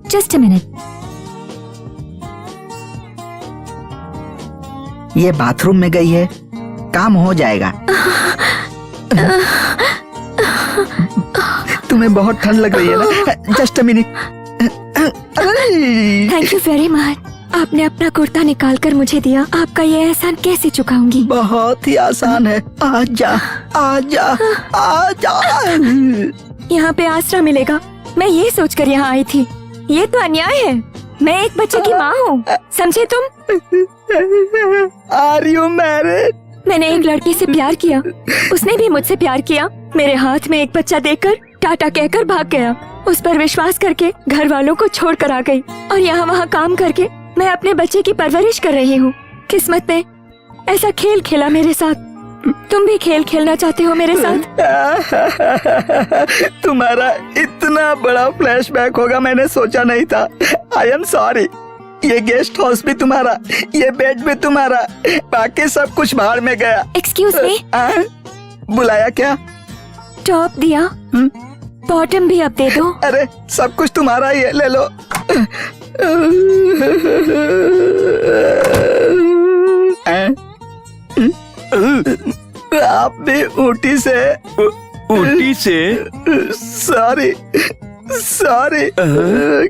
Just a minute. ये bathroom में गई है, काम हो जाएगा। तुम्हें बहुत ठंड लग रही है ना? Just a minute. Thank you very much. आपने अपना कुर्ता निकाल कर मुझे दिया, आपका ये एहसान कैसे चुकाऊंगी? बहुत ही आसान है। आजा आजा आजा। यहाँ पे आसरा मिलेगा, मैं ये सोचकर यहाँ आई थी। ये तो अन्याय है। मैं एक बच्चे की माँ हूँ, समझे तुम? Are you married? मैंने एक लड़के से प्यार किया, उसने भी मुझसे प्यार किया। मेरे हाथ में एक बच्चा देकर टाटा कहकर भाग गया। उस पर विश्वास करके घर वालों को छोड़ कर आ गई और यहाँ वहाँ काम करके मैं अपने बच्चे की परवरिश कर रही हूँ। किस्मत ने ऐसा खेल खेला मेरे साथ। तुम भी खेल खेलना चाहते हो मेरे साथ? तुम्हारा इतना बड़ा फ्लैशबैक होगा मैंने सोचा नहीं था। आई एम सॉरी। ये गेस्ट हाउस भी तुम्हारा, ये बेड भी तुम्हारा, बाकी सब कुछ बाहर में गया। Excuse me. बुलाया क्या? टॉप दिया, बॉटम भी अब दे दो। अरे सब कुछ तुम्हारा ही है, ले लो। आप भी ऊटी से? ऊटी से? Sorry sorry.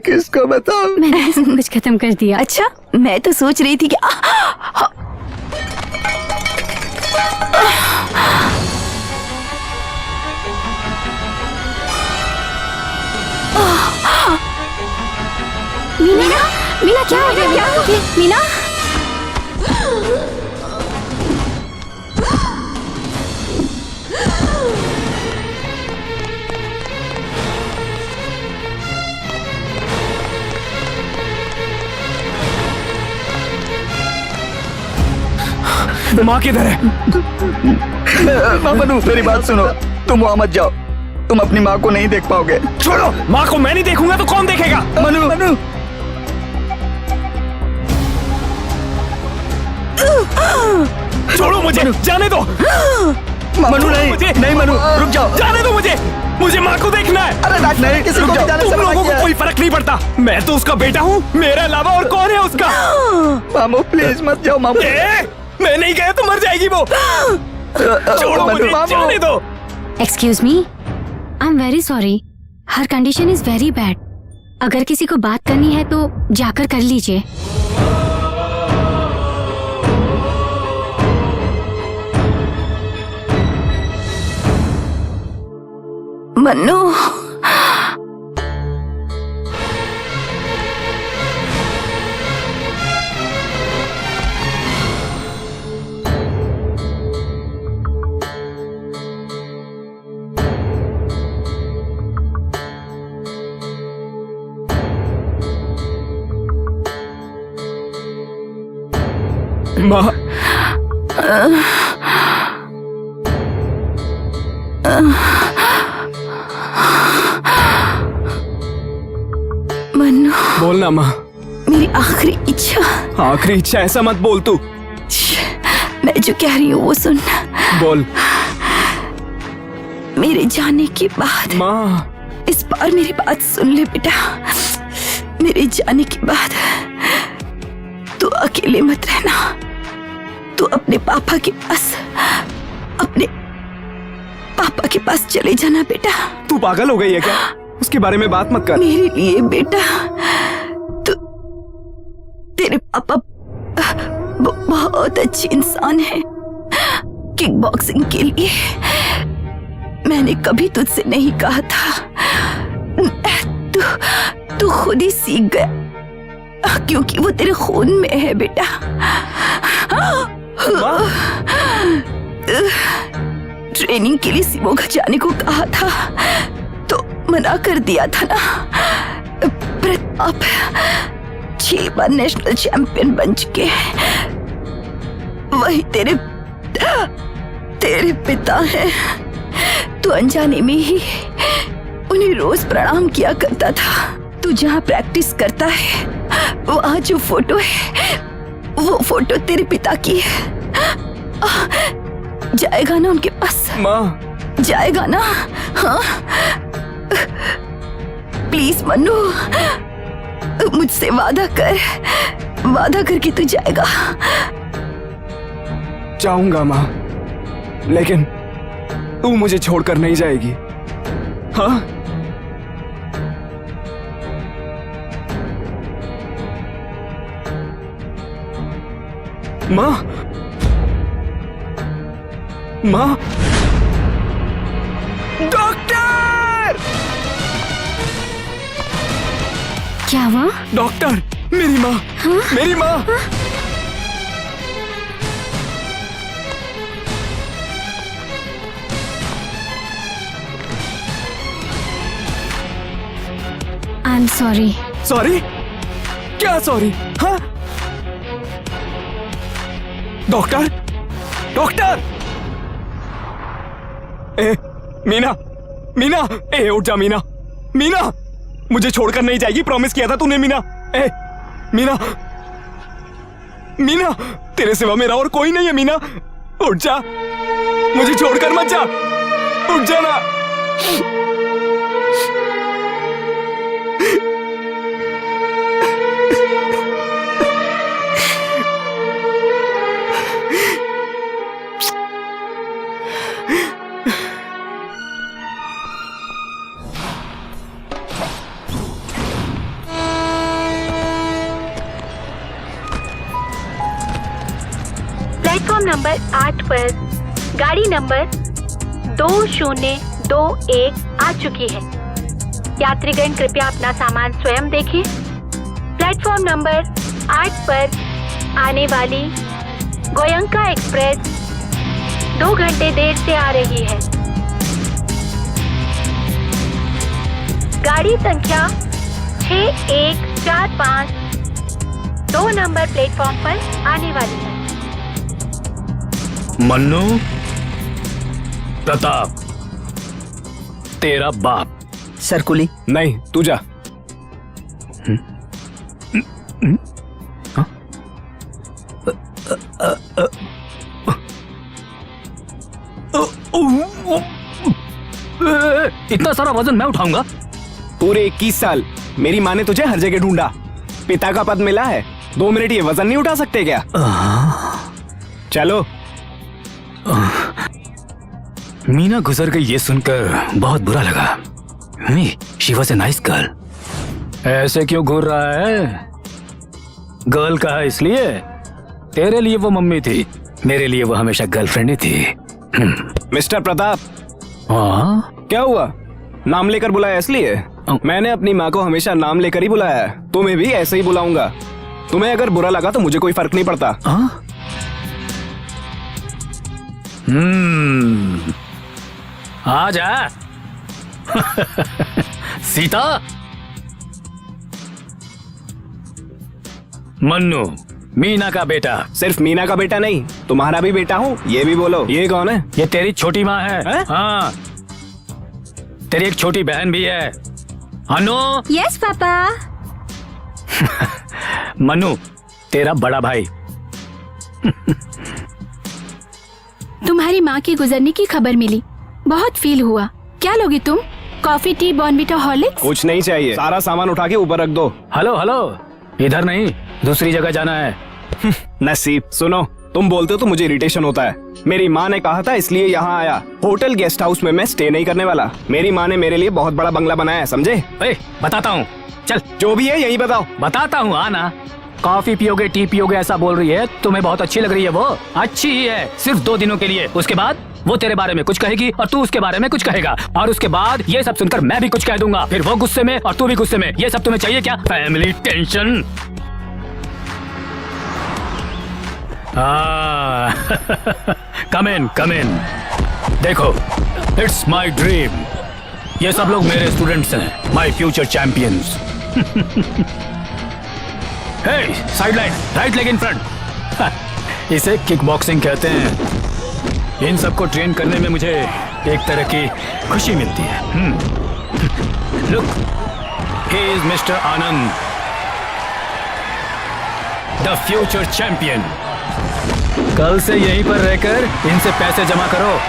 किसको बताऊं? मैंने सब कुछ खत्म कर दिया। अच्छा, मैं तो सोच रही थी कि मीना, मीना क्या हो गया? क्या हो गया मीना? माँ किधर है? मनु मेरी बात सुनो, तुम वहाँ मत जाओ, तुम अपनी माँ को नहीं देख पाओगे। छोड़ो, माँ को मैं नहीं देखूंगा तो कौन देखेगा? मनु मनु छोड़ो मुझे, जाने दो। मनु नहीं नहीं मनु रुक जाओ। जाने दो मुझे, मुझे माँ को देखना है। अरे नहीं, किसी को भी जाने से तुम मना लोगों किया को है। कोई फर्क नहीं पड़ता। मैं तो उसका बेटा हूँ, मेरे अलावा और कौन है उसका? मामू प्लीज मत जाओ मामू। मैं नहीं गया तो मर जाएगी वो। छोड़ो मुझे, जाने दो। Excuse me, I am very sorry, her condition is very bad. अगर किसी को बात करनी है तो जाकर कर लीजिए। मन्नू, माँ, मन्नू, बोलना माँ। मेरी आखिरी इच्छा। आखिरी इच्छा ऐसा मत बोल तू। मैं जो कह रही हूँ वो सुन। बोल। मेरे जाने के बाद माँ, इस बार मेरी बात सुन ले बेटा। मेरे जाने के बाद तू अकेले मत रहना। तू अपने पापा के पास चले जाना बेटा। तू पागल हो गई है क्या? उसके बारे में बात मत कर। मेरे लिए बेटा, तू, तेरे पापा बहुत अच्छे इंसान हैं। किक बॉक्सिंग के लिए मैंने कभी तुझसे नहीं कहा था। तू खुद ही सीख गया क्योंकि वो तेरे खून में है बेटा। ट्रेनिंग के लिए सिमोगा जाने को कहा था तो मना कर दिया था ना। प्रताप 6 बार नेशनल चैंपियन बन चुके हैं। वही तेरे पिता हैं। तू अनजाने में ही उन्हें रोज प्रणाम किया करता था। तू जहाँ प्रैक्टिस करता है वहाँ जो फोटो है वो फोटो तेरे पिता की है। जाएगा ना उनके पास? माँ, जाएगा ना? हाँ प्लीज मन्नू, तू मुझसे वादा कर कि तू जाएगा। जाऊंगा माँ, लेकिन तू मुझे छोड़कर नहीं जाएगी, हाँ? माँ, माँ, डॉक्टर! क्या हुआ? डॉक्टर, मेरी माँ, मेरी माँ! I am sorry. सॉरी? क्या सॉरी? हाँ? Doctor, doctor! ए, मीना, मीना, ए उठ जा मीना, मीना, मुझे छोड़कर नहीं जाएगी, प्रॉमिस किया था तूने मीना। ए, मीना, मीना, तेरे सिवा मेरा और कोई नहीं है मीना, उठ जा, मुझे छोड़कर मत जा, उठ जा ना। प्लेटफॉर्म नंबर 8 पर गाड़ी नंबर 2021 आ चुकी है। यात्रीगण कृपया अपना सामान स्वयं देखें। प्लेटफॉर्म नंबर 8 पर आने वाली गोयंका एक्सप्रेस 2 घंटे देर से आ रही है। गाड़ी संख्या 6145 2 नंबर प्लेटफॉर्म पर आने वाली है। मन्नू, प्रताप, तेरा बाप। सरकुली, नहीं, तू जा। इतना सारा वजन मैं उठाऊंगा? पूरे 21 साल मेरी माँ ने तुझे हर जगह ढूंढा, पिता का पद मिला है, 2 मिनट ये वजन नहीं उठा सकते क्या? चलो। मीना गुजर गई ये सुनकर बहुत बुरा लगा। She was a nice girl. ऐसे क्यों घूर रहा है? गर्ल कहा इसलिए? तेरे लिए वो मम्मी थी, मेरे लिए वो हमेशा गर्लफ्रेंड ही थी। मिस्टर प्रताप। हाँ? क्या हुआ? नाम लेकर बुलाया इसलिए? मैंने अपनी माँ को हमेशा नाम लेकर ही बुलाया है, तुम्हें भी ऐसे ही बुलाऊंगा। तुम्हें अगर बुरा लगा तो मुझे कोई फर्क नहीं पड़ता। आ जा। सीता। मन्नू, मीना का बेटा। सिर्फ मीना का बेटा नहीं, तुम्हारा भी बेटा हूँ, ये भी बोलो। ये कौन है? ये तेरी छोटी माँ है। हाँ, तेरी एक छोटी बहन भी है। अनु। Yes papa. मन्नू, तेरा बड़ा भाई। तुम्हारी माँ के गुजरने की खबर मिली, बहुत फील हुआ। क्या लोगी तुम? Coffee, T, Bournvita, Horlicks? कुछ नहीं चाहिए, सारा सामान उठा के ऊपर रख दो। हेलो हेलो, इधर नहीं, दूसरी जगह जाना है। नसीब। सुनो, तुम बोलते हो तो मुझे इरिटेशन होता है। मेरी माँ ने कहा था इसलिए यहाँ आया। होटल गेस्ट हाउस में मैं स्टे नहीं करने वाला। मेरी माँ ने मेरे लिए बहुत बड़ा बंगला बनाया है, समझे? बताता हूँ, चल। जो भी है यही बताओ। बताता हूँ, आना। कॉफी पियोगे, टी पियोगे ऐसा बोल रही है, तुम्हें बहुत अच्छी लग रही है वो। अच्छी ही है, सिर्फ 2 दिनों के लिए। उसके बाद वो तेरे बारे में कुछ कहेगी और तू उसके बारे में कुछ कहेगा, और उसके बाद ये सब सुनकर मैं भी कुछ कह दूंगा, फिर वो गुस्से में और तू भी गुस्से में। ये सब तुम्हें चाहिए क्या? Family tension. Come in. देखो, इट्स माई ड्रीम। ये सब लोग मेरे स्टूडेंट्स हैं, my future champions. Hey, side line, right leg in front. इसे किक बॉक्सिंग कहते हैं। इन सबको ट्रेन करने में मुझे एक तरह की खुशी मिलती है। Look, he is mister Anand, the future champion. कल से यहीं पर रहकर इनसे पैसे जमा करो।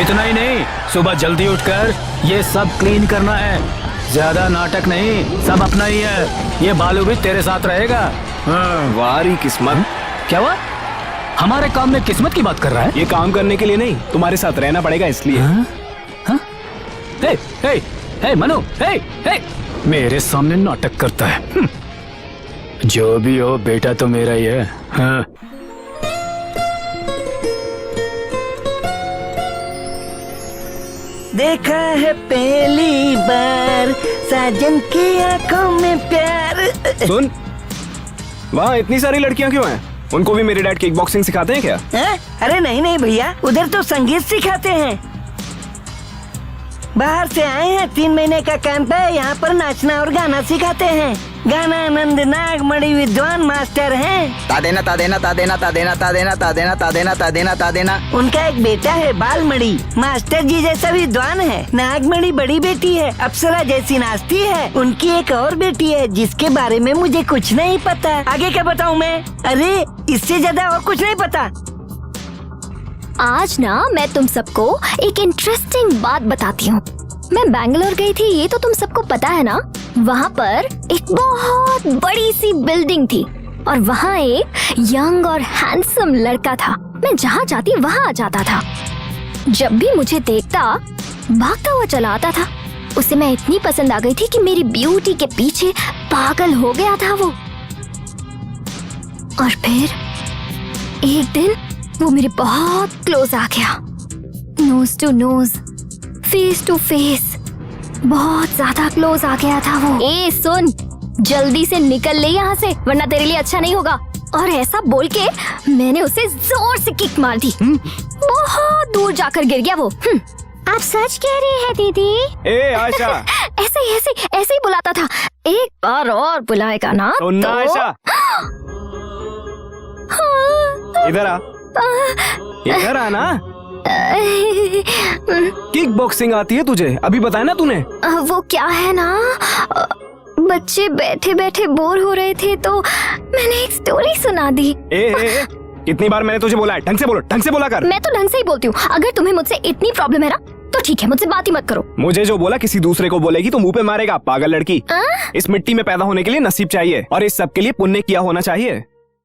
इतना ही नहीं, सुबह जल्दी उठकर ये सब क्लीन करना है। ज्यादा नाटक नहीं, सब अपना ही है। ये बालू भी तेरे साथ रहेगा। हाँ। वारी किस्मत। क्या हुआ? हमारे काम में किस्मत की बात कर रहा है? ये काम करने के लिए नहीं, तुम्हारे साथ रहना पड़ेगा इसलिए। हाँ? हाँ? हे, हे, हे, मनु, हे, हे, मेरे सामने नाटक करता है। जो भी हो, बेटा तो मेरा ही है। हाँ। देखा है पहली बार साजन की आंखों में प्यार। सुन, वहाँ इतनी सारी लड़कियाँ क्यों हैं? उनको भी मेरे डैड किक बॉक्सिंग सिखाते हैं क्या? है? अरे नहीं नहीं भैया, उधर तो संगीत सिखाते हैं। बाहर से आए हैं, 3 महीने का कैंप है। यहाँ पर नाचना और गाना सिखाते हैं। गाना आनंद नागमणि विद्वान मास्टर हैं। तादेना तादेना तादेना तादेना तादेना तादेना तादेना तादेना तादेना। उनका एक बेटा है बालमणि, मास्टर जी जैसा विद्वान है। नागमणि बड़ी बेटी है, अप्सरा जैसी नाचती है। उनकी एक और बेटी है जिसके बारे में मुझे कुछ नहीं पता। आगे क्या बताऊँ मैं? अरे इससे ज्यादा और कुछ नहीं पता। आज ना मैं तुम सबको एक इंटरेस्टिंग बात बताती हूँ। मैं बैंगलोर गई थी, ये तो तुम सबको पता है ना। वहाँ पर एक बहुत बड़ी सी बिल्डिंग थी और वहाँ एक यंग और हैंडसम लड़का था। मैं जहाँ जाती वहाँ आ जाता था। जब भी मुझे देखता भागता हुआ चला आता था। उसे मैं इतनी पसंद आ गई थी कि मेरी ब्यूटी के पीछे पागल हो गया था वो। और फिर एक दिन वो मेरे बहुत क्लोज आ गया, nose to nose, face to face, बहुत ज्यादा क्लोज आ गया था वो। ए सुन, जल्दी से निकल ले यहाँ से वरना तेरे लिए अच्छा नहीं होगा। और ऐसा बोल के मैंने उसे जोर से किक मार दी। बहुत दूर जाकर गिर गया वो। आप सच कह रही है दीदी? ए आशा, ऐसे ही बुलाता था। एक बार और बुलाएगा ना सुनना तो... आशा, इधर आ, इधर आना। किक बॉक्सिंग आती है तुझे? अभी बताया ना तूने। वो क्या है ना, बच्चे बैठे बैठे बोर हो रहे थे तो मैंने एक स्टोरी सुना दी। ए, कितनी बार मैंने तुझे बोला है, ढंग से बोलो, ढंग से बोला कर। मैं तो ढंग से ही बोलती हूँ। अगर तुम्हें मुझसे इतनी प्रॉब्लम है ना तो ठीक है, मुझसे बात ही मत करो। मुझे जो बोला किसी दूसरे को बोलेगी तो मुंह पे मारेगा, पागल लड़की। इस मिट्टी में पैदा होने के लिए नसीब चाहिए और इस सब के लिए पुण्य किया होना चाहिए।